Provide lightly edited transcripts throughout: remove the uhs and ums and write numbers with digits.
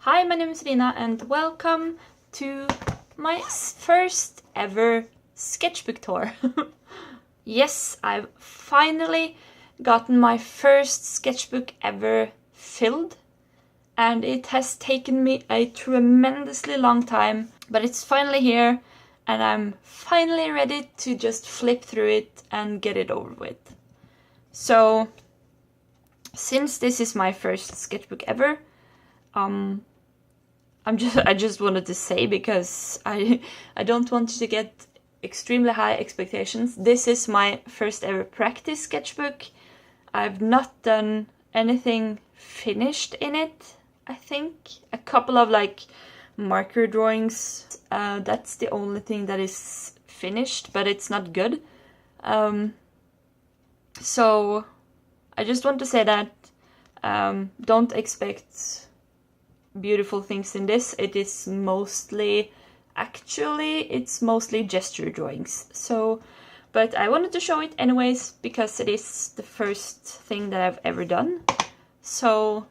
Hi, my name is Rina and welcome to my first ever sketchbook tour. Yes, I've finally gotten my first sketchbook ever filled, and it has taken me a tremendously long time, but it's finally here and I'm finally ready to just flip through it and get it over with. So, since this is my first sketchbook ever, I just wanted to say, because I don't want you to get extremely high expectations. This is my first ever practice sketchbook. I've not done anything finished in it, I think. A couple of like marker drawings. That's the only thing that is finished, but it's not good. So I just want to say that don't expect beautiful things in this. It is mostly, it's mostly gesture drawings. So, but I wanted to show it anyways because it is the first thing that I've ever done. So,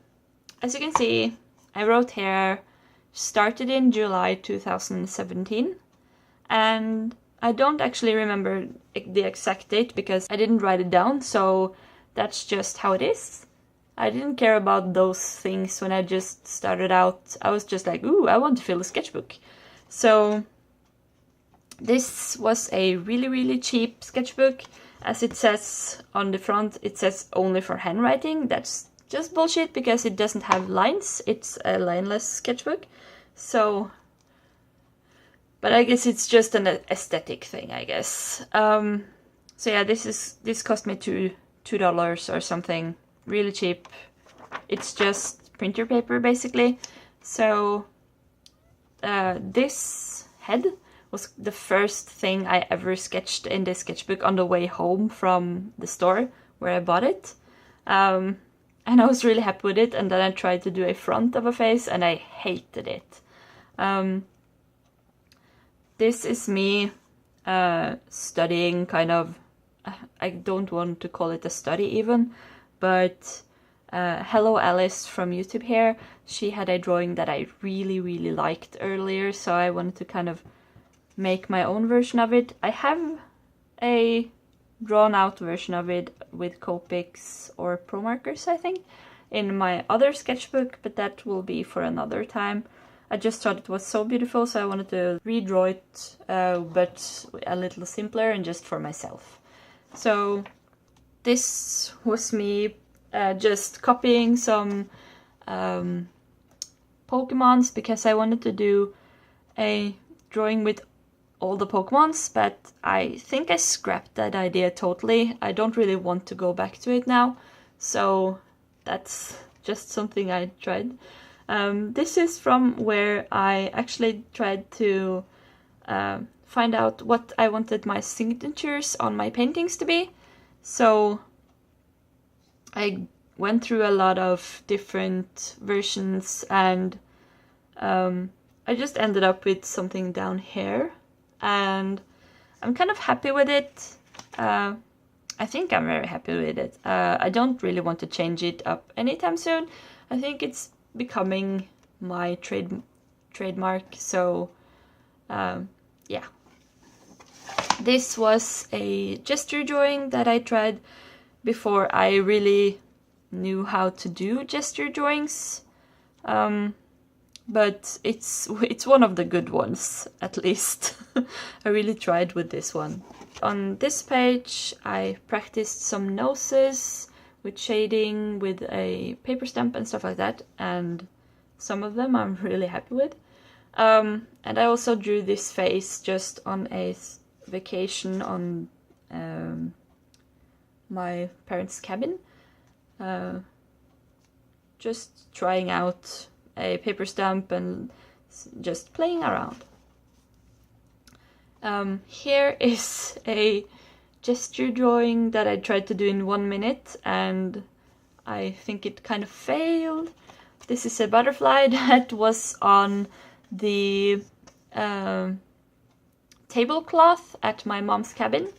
as you can see, I wrote here, started in July 2017, and I don't actually remember the exact date because I didn't write it down, so that's just how it is. I didn't care about those things when I just started out. I was just like, ooh, I want to fill a sketchbook. So this was a really cheap sketchbook. As it says on the front, it says only for handwriting. That's just bullshit because it doesn't have lines. It's a lineless sketchbook. So, but I guess it's just an aesthetic thing, I guess. So yeah, this cost me $2 or something. Really cheap. It's just printer paper basically. So this head was the first thing I ever sketched in this sketchbook on the way home from the store where I bought it. And I was really happy with it, and then I tried to do a front of a face and I hated it. This is me studying kind of, I don't want to call it a study even, but Hello Alice from YouTube here, she had a drawing that I really liked earlier, so I wanted to kind of make my own version of it. I have a drawn out version of it with Copics or Pro Markers, I think, in my other sketchbook, but that will be for another time. I just thought it was so beautiful, so I wanted to redraw it, but a little simpler and just for myself. So this was me just copying some Pokemons because I wanted to do a drawing with all the Pokemons, but I think I scrapped that idea totally. I don't really want to go back to it now, so that's just something I tried. This is from where I actually tried to find out what I wanted my signatures on my paintings to be. So I went through a lot of different versions, and I just ended up with something down here, and I'm kind of happy with it. I think I'm very happy with it. I don't really want to change it up anytime soon. I think it's becoming my trademark, so yeah. This was a gesture drawing that I tried before I really knew how to do gesture drawings, but it's one of the good ones, at least. I really tried with this one. On this page I practiced some noses with shading with a paper stamp and stuff like that, and some of them I'm really happy with. And I also drew this face just on a vacation on my parents' cabin, just trying out a paper stamp and just playing around. Here is a gesture drawing that I tried to do in 1 minute, and I think it kind of failed. This is a butterfly that was on the tablecloth at my mom's cabin.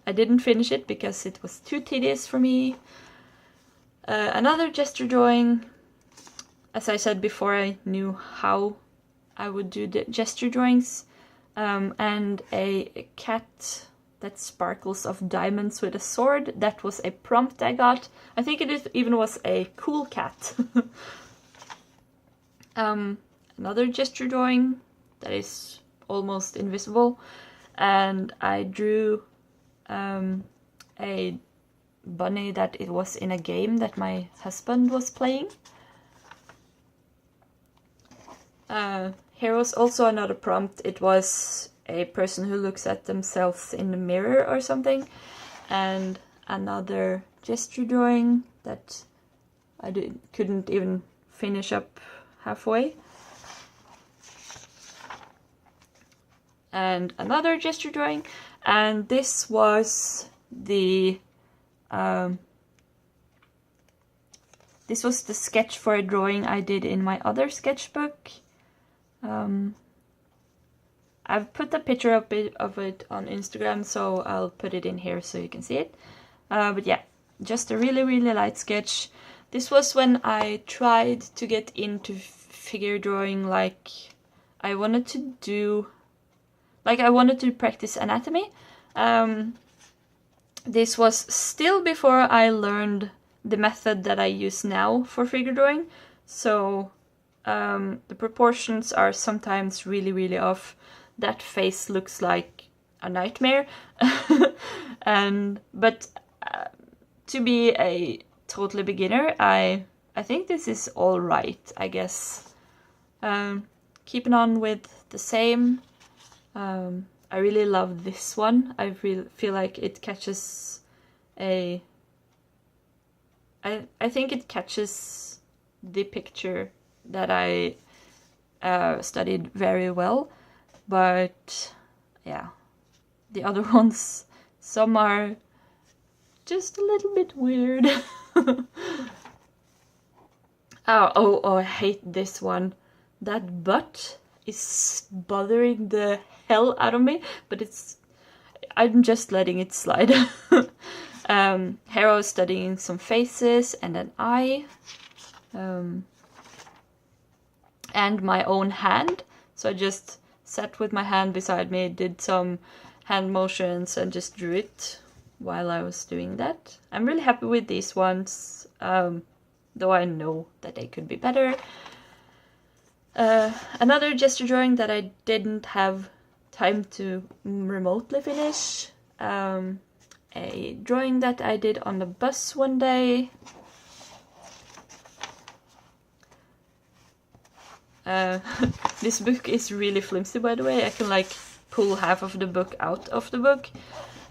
I didn't finish it because it was too tedious for me. Another gesture drawing as I said before, I knew how I would do the gesture drawings, and a cat that sparkles of diamonds with a sword. That was a prompt I got. I think even was a cool cat. Another gesture drawing that is almost invisible, and I drew a bunny that it was in a game that my husband was playing. Here was also another prompt. It was a person who looks at themselves in the mirror or something, and another gesture drawing that I couldn't even finish up halfway. And another gesture drawing, and this was the sketch for a drawing I did in my other sketchbook. I've put a picture of it on Instagram, so I'll put it in here so you can see it. But yeah, just a really, really light sketch. This was when I tried to get into figure drawing, like I wanted to practice anatomy. This was still before I learned the method that I use now for figure drawing, so the proportions are sometimes really, really off. That face looks like a nightmare. But to be a totally beginner, I think this is all right, I guess. Keeping on with the same. I really love this one. I feel like it catches I think it catches the picture that I studied very well. But yeah, the other ones, some are just a little bit weird. Oh, I hate this one. That butt is bothering the hell out of me, but I'm just letting it slide. Hero is studying some faces and an eye, and my own hand. So I just sat with my hand beside me, did some hand motions, and just drew it while I was doing that. I'm really happy with these ones, though I know that they could be better. Another gesture drawing that I didn't have time to remotely finish. A drawing that I did on the bus one day. This book is really flimsy, by the way. I can like pull half of the book out of the book.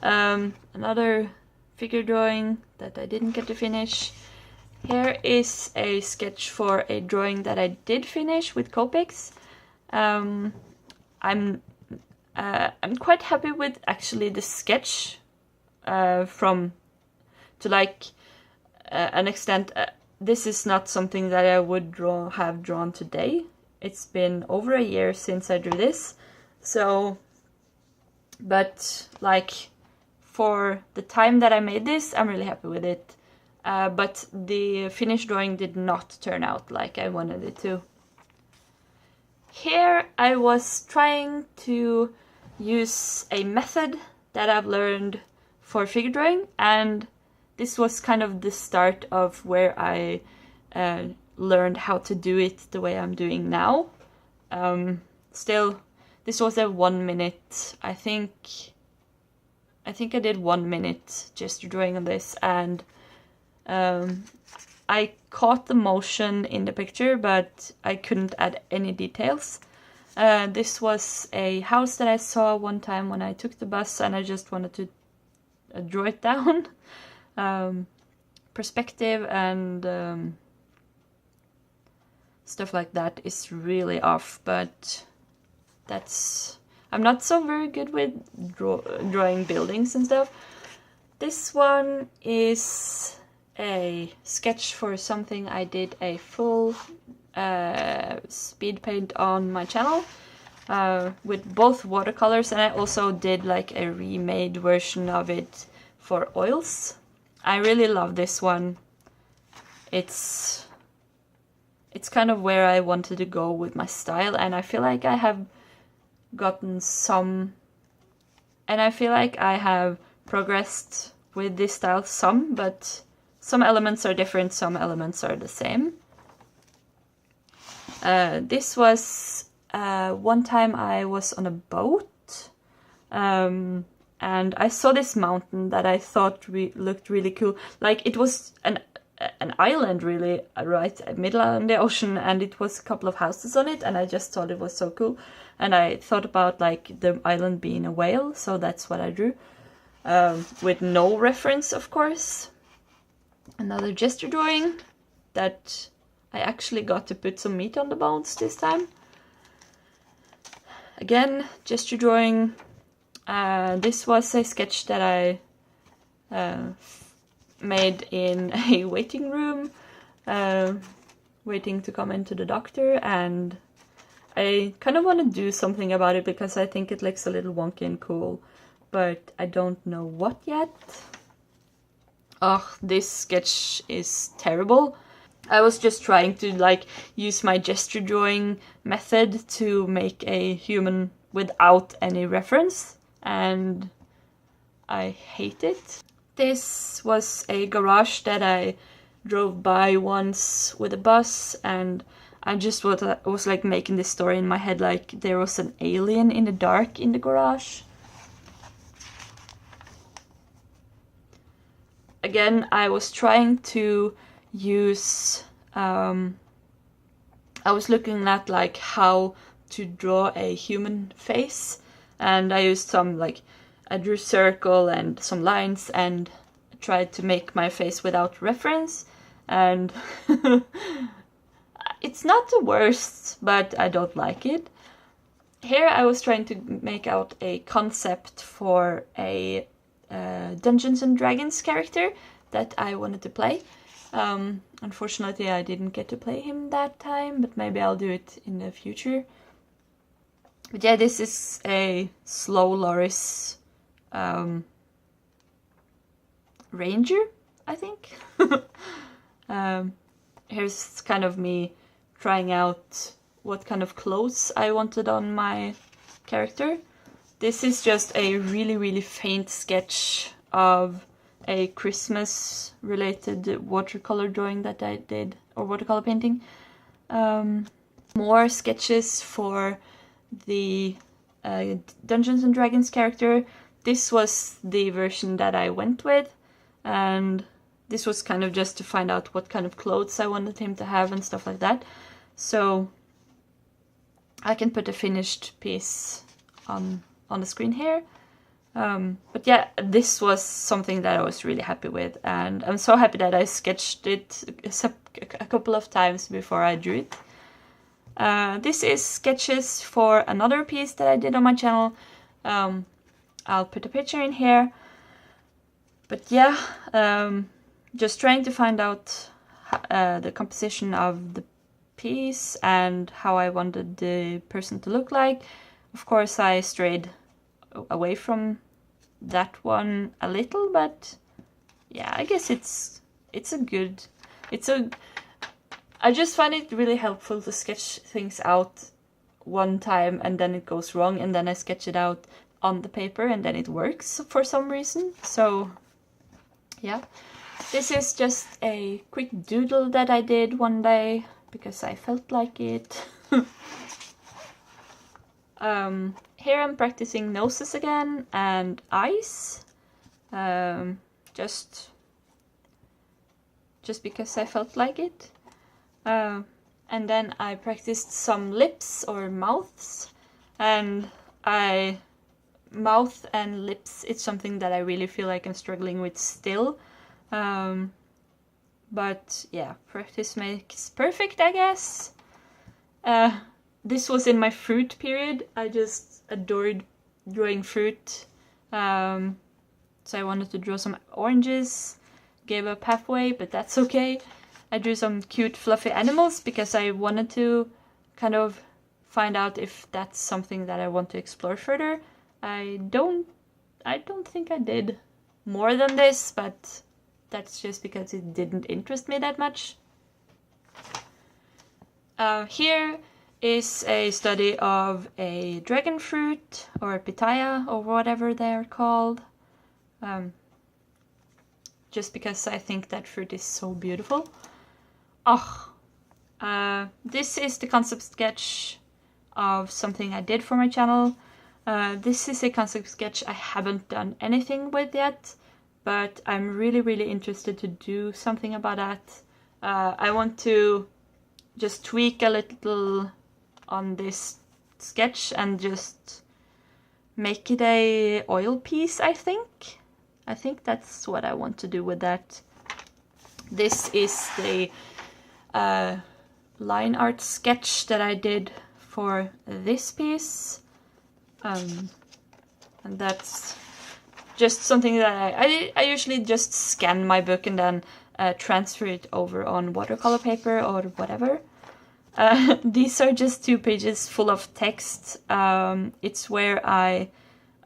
Another figure drawing that I didn't get to finish. Here is a sketch for a drawing that I did finish with Copics. I'm quite happy with actually the sketch to an extent. This is not something that I would have drawn today. It's been over a year since I drew this, so, but like for the time that I made this, I'm really happy with it. But the finished drawing did not turn out like I wanted it to. Here I was trying to use a method that I've learned for figure drawing, and this was kind of the start of where I learned how to do it the way I'm doing now. Still, this was a 1 minute, I think I did 1 minute gesture drawing on this, and I caught the motion in the picture, but I couldn't add any details. This was a house that I saw one time when I took the bus, and I just wanted to draw it down. Perspective and stuff like that is really off, but I'm not so very good with drawing buildings and stuff. This one is a sketch for something I did a full speed paint on my channel with both watercolors, and I also did like a remade version of it for oils. I really love this one. It's it's kind of where I wanted to go with my style, and I feel like I have gotten some, and I feel like I have progressed with this style some, but some elements are different, some elements are the same. This was one time I was on a boat, and I saw this mountain that I thought looked really cool. Like, it was an island, really, right middle in the ocean, and it was a couple of houses on it, and I just thought it was so cool. And I thought about, like, the island being a whale, so that's what I drew. With no reference, of course. Another gesture drawing that I actually got to put some meat on the bones this time. Again, gesture drawing. This was a sketch that I made in a waiting room, waiting to come into the doctor, and I kind of want to do something about it because I think it looks a little wonky and cool, but I don't know what yet. Oh, this sketch is terrible. I was just trying to, like, use my gesture drawing method to make a human without any reference, and I hate it. This was a garage that I drove by once with a bus, and I just was like making this story in my head, like there was an alien in the dark in the garage. Again, I was trying to use, I was looking at like how to draw a human face, and I used some, like, I drew circle and some lines and tried to make my face without reference, and it's not the worst, but I don't like it. Here I was trying to make out a concept for a Dungeons and Dragons character that I wanted to play. Unfortunately, I didn't get to play him that time, but maybe I'll do it in the future. But yeah, this is a slow Loris ranger, I think. Here's kind of me trying out what kind of clothes I wanted on my character. This is just a really, really faint sketch of a Christmas related watercolor drawing that I did, or watercolor painting. More sketches for the Dungeons and Dragons character. This was the version that I went with, and this was kind of just to find out what kind of clothes I wanted him to have and stuff like that. So I can put a finished piece on the screen here. But yeah, this was something that I was really happy with, and I'm so happy that I sketched it a couple of times before I drew it. This is sketches for another piece that I did on my channel. I'll put a picture in here. But yeah, just trying to find out the composition of the piece and how I wanted the person to look like. Of course, I strayed away from that one a little, but yeah, I guess I just find it really helpful to sketch things out one time and then it goes wrong, and then I sketch it out on the paper and then it works for some reason. So yeah, this is just a quick doodle that I did one day because I felt like it. Here I'm practicing noses again and eyes, just because I felt like it. And then I practiced some lips or mouths, and mouth and lips, it's something that I really feel like I'm struggling with still. But yeah, practice makes perfect, I guess. This was in my fruit period. I just adored drawing fruit. So I wanted to draw some oranges, gave up halfway, but that's okay. I drew some cute fluffy animals because I wanted to kind of find out if that's something that I want to explore further. I don't think I did more than this, but that's just because it didn't interest me that much. Here is a study of a dragon fruit, or pitaya, or whatever they're called. Just because I think that fruit is so beautiful. Oh, this is the concept sketch of something I did for my channel. This is a concept sketch I haven't done anything with yet, but I'm really interested to do something about that. I want to just tweak a little on this sketch and just make it a oil piece, I think. I think that's what I want to do with that. This is the line art sketch that I did for this piece. And that's just something that I usually just scan my book and then transfer it over on watercolor paper or whatever. These are just 2 pages full of text. It's where I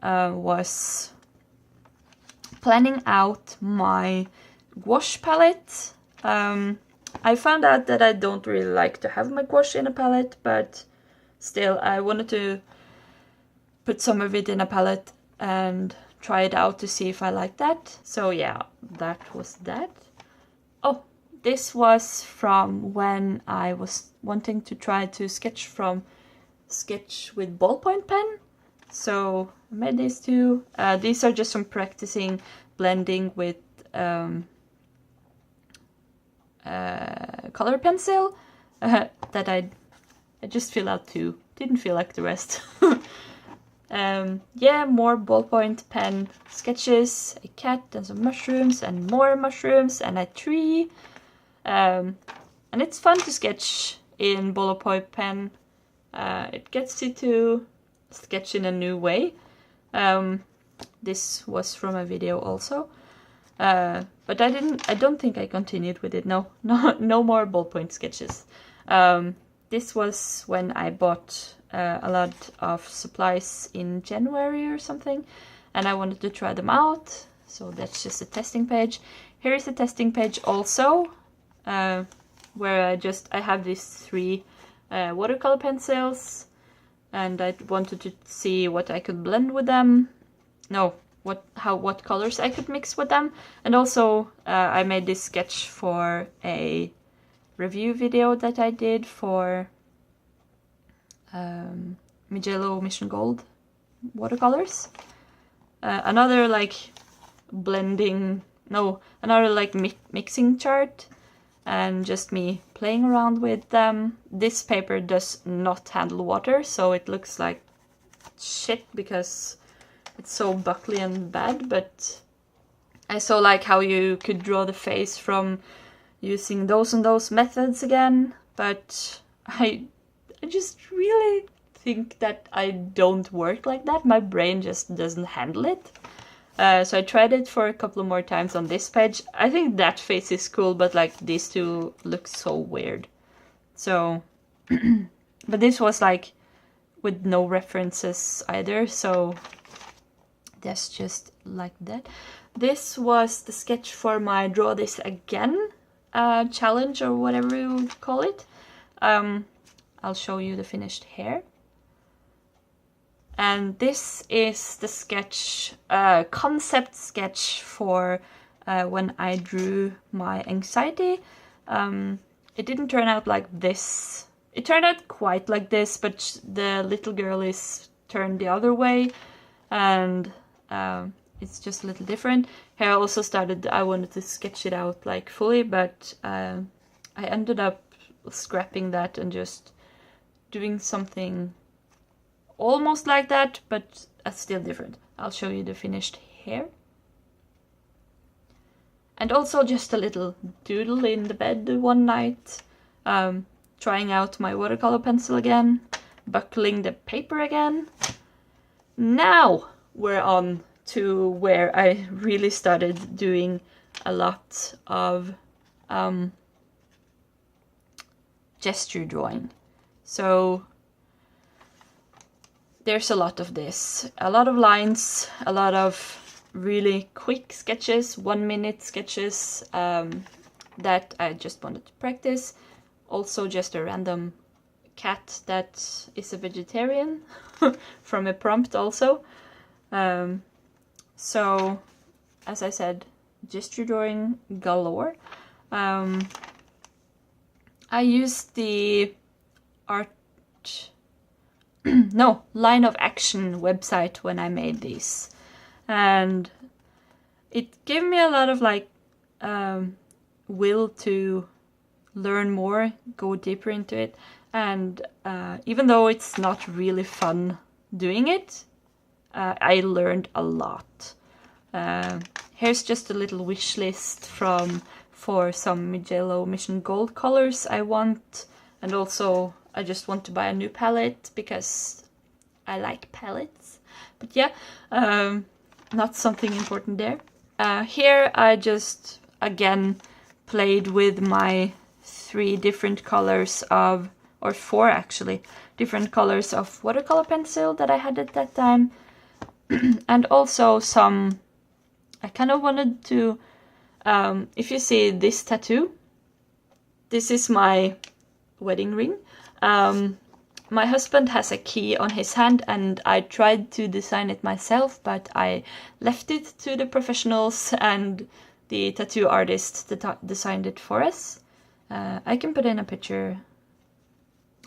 was planning out my gouache palette. I found out that I don't really like to have my gouache in a palette, but still I wanted to put some of it in a palette and try it out to see if I like that. So yeah, that was that. Oh, this was from when I was wanting to try to sketch with ballpoint pen. So I made these 2. These are just from practicing blending with color pencil that I just fill out 2. Didn't feel like the rest. Yeah, more ballpoint pen sketches, a cat and some mushrooms and more mushrooms and a tree. And it's fun to sketch in ballpoint pen. It gets you to sketch in a new way. This was from a video also. But I don't think I continued with it. No more ballpoint sketches. This was when I bought a lot of supplies in January or something, and I wanted to try them out. So that's just a testing page. Here is a testing page also, where I have these 3 watercolor pencils, and I wanted to see what I could blend with them. No, what colors I could mix with them. And also I made this sketch for a review video that I did for Mijello Mission Gold watercolors. Another like mixing chart, and just me playing around with them. This paper does not handle water, so it looks like shit because it's so buckly and bad, but I so like how you could draw the face from using those and those methods again, but I just really think that I don't work like that. My brain just doesn't handle it. So I tried it for a couple of more times on this page. I think that face is cool, but like these 2 look so weird. So, but this was like with no references either, so that's just like that. This was the sketch for my Draw This Again challenge, or whatever you would call it. I'll show you the finished hair. And this is the sketch, concept sketch for when I drew my anxiety. It didn't turn out like this. It turned out quite like this, but the little girl is turned the other way, and it's just a little different. Here I also I wanted to sketch it out like fully, but I ended up scrapping that and just doing something almost like that, but still different. I'll show you the finished hair. And also just a little doodle in the bed one night, trying out my watercolor pencil again, buckling the paper again. Now we're on to where I really started doing a lot of gesture drawing. So there's a lot of this, a lot of lines, a lot of really quick sketches, 1-minute sketches that I just wanted to practice. Also just a random cat that is a vegetarian from a prompt also. So, as I said, gesture drawing galore. I used the Line of Action website when I made these, and it gave me a lot of like will to learn more, go deeper into it, and even though it's not really fun doing it, I learned a lot. Here's just a little wish list for some Mijello Mission Gold colors I want, and also I just want to buy a new palette because I like palettes. But yeah, not something important there. Here I just again played with my 3 different colors of, or 4 actually, different colors of watercolor pencil that I had at that time. And also some, I kind of wanted to, if you see this tattoo, this is my wedding ring. My husband has a key on his hand, and I tried to design it myself, but I left it to the professionals, and the tattoo artist designed it for us. I can put in a picture.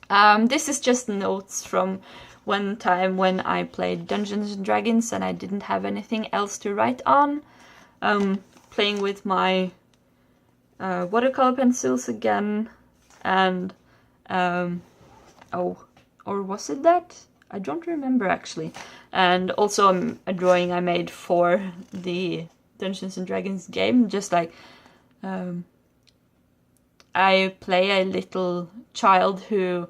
This is just notes from one time when I played Dungeons and Dragons and I didn't have anything else to write on. Playing with my watercolor pencils again, and or was it that? I don't remember actually. And also a drawing I made for the Dungeons and Dragons game, just like I play a little child who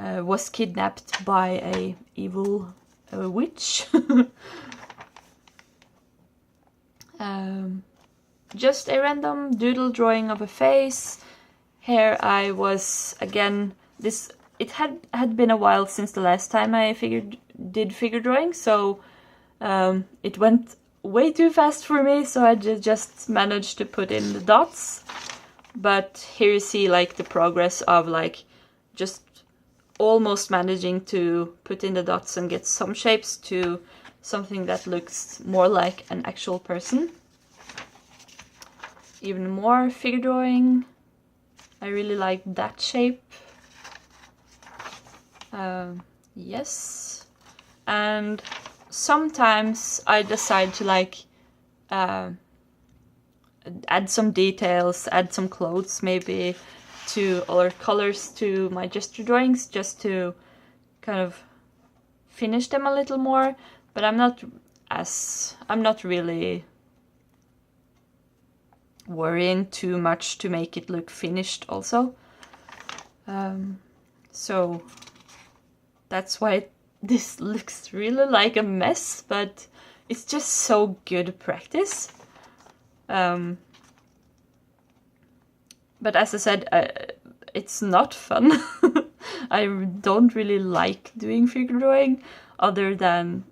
was kidnapped by a evil witch. Just a random doodle drawing of a face. Here I was again. It had been a while since the last time I did figure drawing, so it went way too fast for me. So I just managed to put in the dots. But here you see like the progress of like just almost managing to put in the dots and get some shapes to something that looks more like an actual person. Even more figure drawing. I really like that shape. Yes. And sometimes I decide to like add some details, add some clothes maybe to, or colors to my gesture drawings, just to kind of finish them a little more. But I'm not really worrying too much to make it look finished also. So that's why this looks really like a mess, but it's just so good practice. But as I said, it's not fun. I don't really like doing figure drawing, other than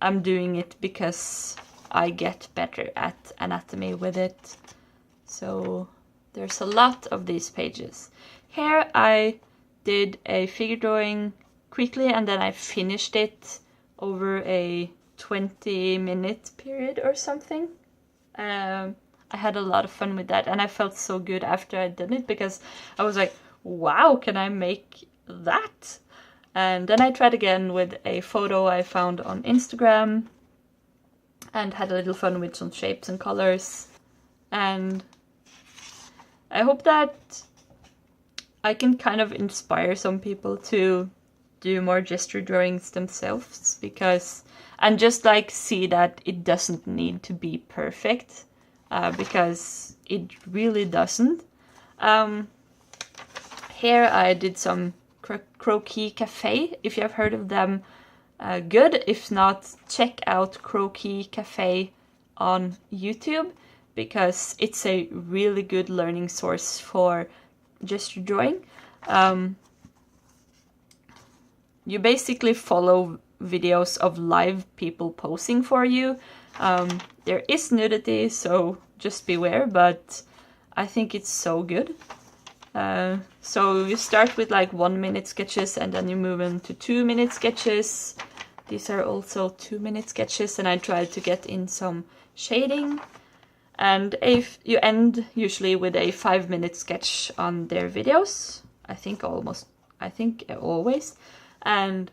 I'm doing it because I get better at anatomy with it. So there's a lot of these pages. Here I did a figure drawing quickly and then I finished it over a 20-minute period or something. I had a lot of fun with that, and I felt so good after I'd done it because I was like, wow, can I make that? And then I tried again with a photo I found on Instagram and had a little fun with some shapes and colors. And I hope that I can kind of inspire some people to do more gesture drawings themselves, and just like see that it doesn't need to be perfect, because it really doesn't. Here I did some Croquis Cafe, if you have heard of them. Good. If not, check out Croquis Cafe on YouTube, because it's a really good learning source for gesture drawing. You basically follow videos of live people posing for you. There is nudity, so just beware, but I think it's so good. So you start with like 1-minute sketches and then you move into 2-minute sketches. These are also 2-minute sketches, and I tried to get in some shading. And if you end usually with a 5-minute sketch on their videos, I think always. And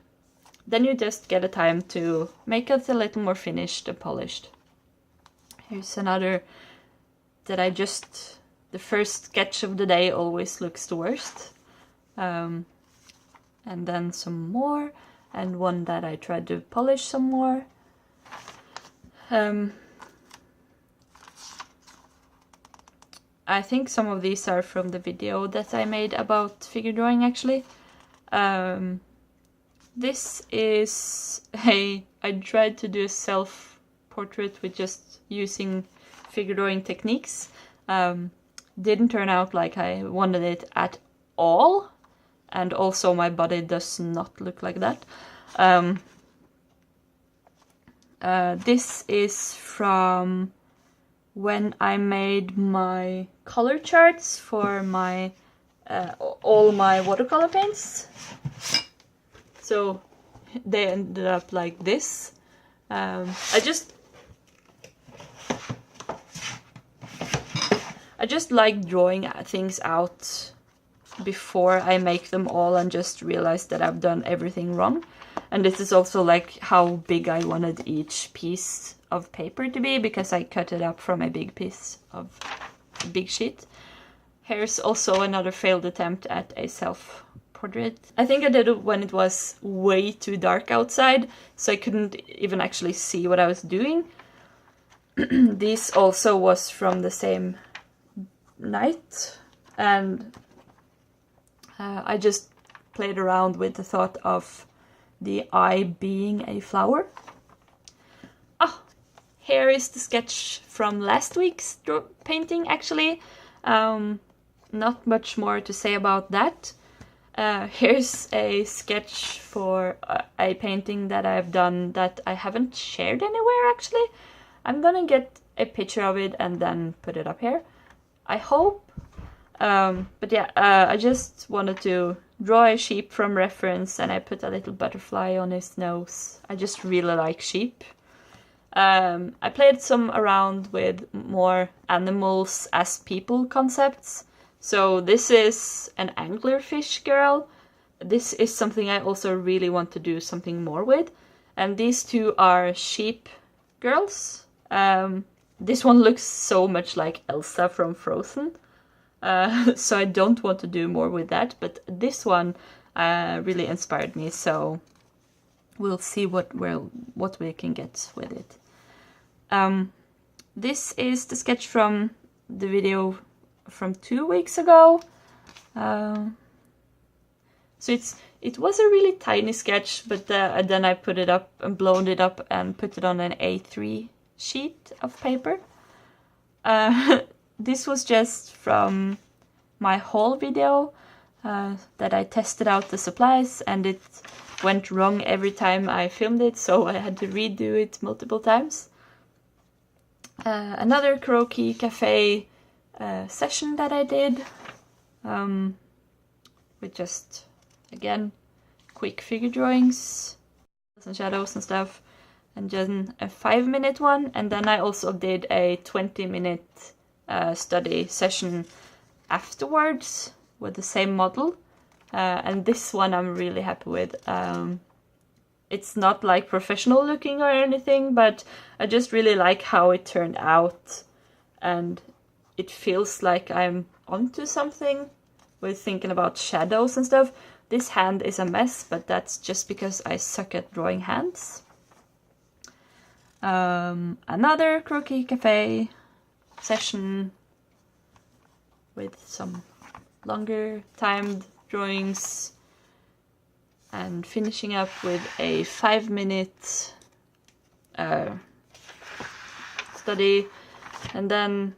then you just get a time to make it a little more finished and polished. Here's another that the first sketch of the day always looks the worst. And then some more, and one that I tried to polish some more. I think some of these are from the video that I made about figure drawing, actually. This is I tried to do a self-portrait with just using figure drawing techniques. Didn't turn out like I wanted it at all, and also my body does not look like that. This is from when I made my color charts for my all my watercolor paints. So they ended up like this. I just like drawing things out before I make them all and just realize that I've done everything wrong. And this is also like how big I wanted each piece of paper to be, because I cut it up from a big piece of a big sheet. Here's also another failed attempt at a self-portrait. I think I did it when it was way too dark outside, so I couldn't even actually see what I was doing. This also was from the same night, and I just played around with the thought of the eye being a flower. Here is the sketch from last week's painting, actually. Not much more to say about that. Here's a sketch for a painting that I've done that I haven't shared anywhere, actually. I'm gonna get a picture of it and then put it up here, I hope. But yeah, I just wanted to draw a sheep from reference, and I put a little butterfly on his nose. I just really like sheep. I played some around with more animals as people concepts. So this is an anglerfish girl. This is something I also really want to do something more with. And these two are sheep girls. This one looks so much like Elsa from Frozen. So I don't want to do more with that, but this one really inspired me, so we'll see what we can get with it. This is the sketch from the video from 2 weeks ago. So it was a really tiny sketch, but then I put it up and blown it up and put it on an A3 sheet of paper. This was just from my haul video that I tested out the supplies, and it went wrong every time I filmed it, so I had to redo it multiple times. Another Karaoke Cafe session that I did, with just, again, quick figure drawings and shadows and stuff, and then a 5-minute one, and then I also did a 20-minute study session afterwards with the same model, and this one I'm really happy with. It's not like professional looking or anything, but I just really like how it turned out, and it feels like I'm onto something with thinking about shadows and stuff. This hand is a mess, but that's just because I suck at drawing hands. Another Karaoke Cafe session with some longer timed drawings, and finishing up with a 5-minute study. And then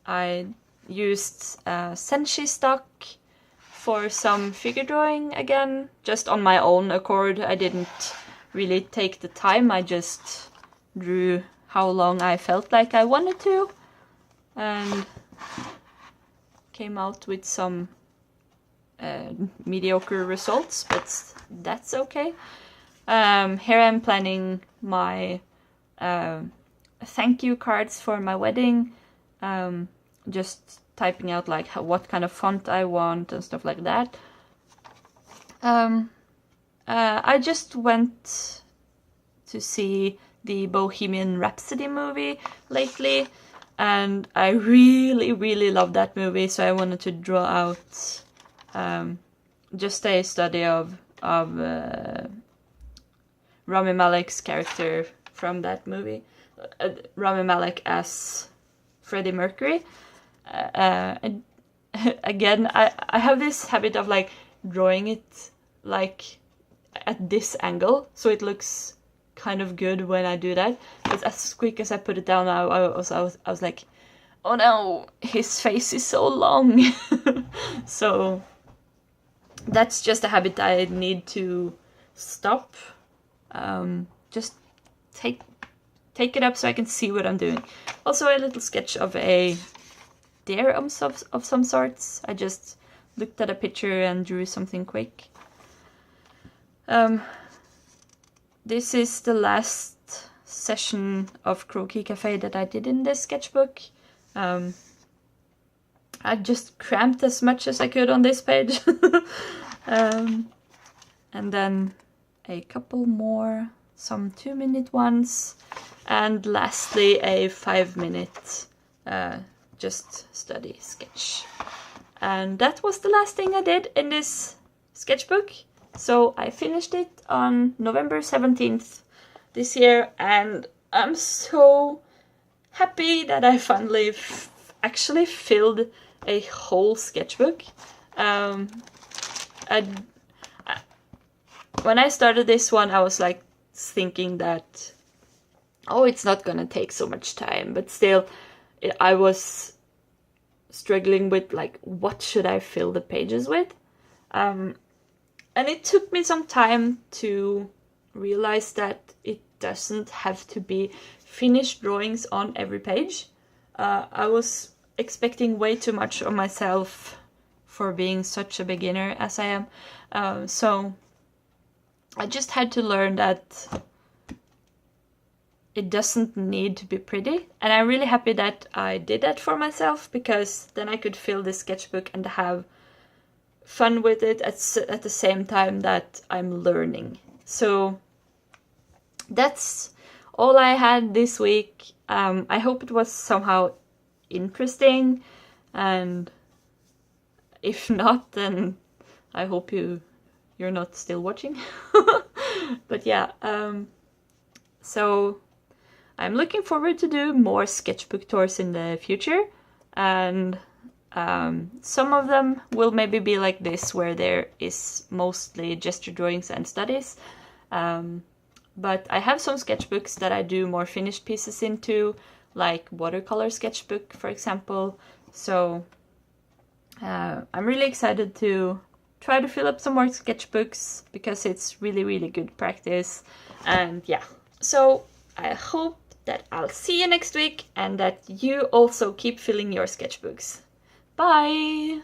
I used Senshi stock for some figure drawing again, just on my own accord. I didn't really take the time, I just drew how long I felt like I wanted to. and came out with some mediocre results, but that's okay. Here I'm planning my thank you cards for my wedding, just typing out like what kind of font I want and stuff like that. I just went to see the Bohemian Rhapsody movie lately, and I really love that movie, so I wanted to draw out just a study of Rami Malek's character from that movie. Rami Malek as Freddie Mercury. And again, I have this habit of like drawing it like at this angle, so it looks kind of good when I do that. But as quick as I put it down, I was like, oh no, his face is so long. So that's just a habit I need to stop. Just take it up so I can see what I'm doing. Also a little sketch of a deer of some sorts. I just looked at a picture and drew something quick. This is the last session of Croquis Cafe that I did in this sketchbook. I just cramped as much as I could on this page. And then a couple more, some 2-minute ones, and lastly a 5-minute just study sketch. And that was the last thing I did in this sketchbook. So I finished it on November 17th this year, and I'm so happy that I finally actually filled a whole sketchbook. When I started this one, I was like thinking that, oh, it's not gonna take so much time, but still I was struggling with like, what should I fill the pages with? And it took me some time to realize that it doesn't have to be finished drawings on every page. I was expecting way too much of myself for being such a beginner as I am. So I just had to learn that it doesn't need to be pretty. And I'm really happy that I did that for myself, because then I could fill this sketchbook and have fun with it at the same time that I'm learning. So that's all I had this week. I hope it was somehow interesting, and if not, then I hope you're not still watching. But yeah, so I'm looking forward to do more sketchbook tours in the future, and some of them will maybe be like this, where there is mostly gesture drawings and studies. But I have some sketchbooks that I do more finished pieces into, like watercolor sketchbook, for example. So I'm really excited to try to fill up some more sketchbooks, because it's really good practice. And yeah, so I hope that I'll see you next week, and that you also keep filling your sketchbooks. Bye!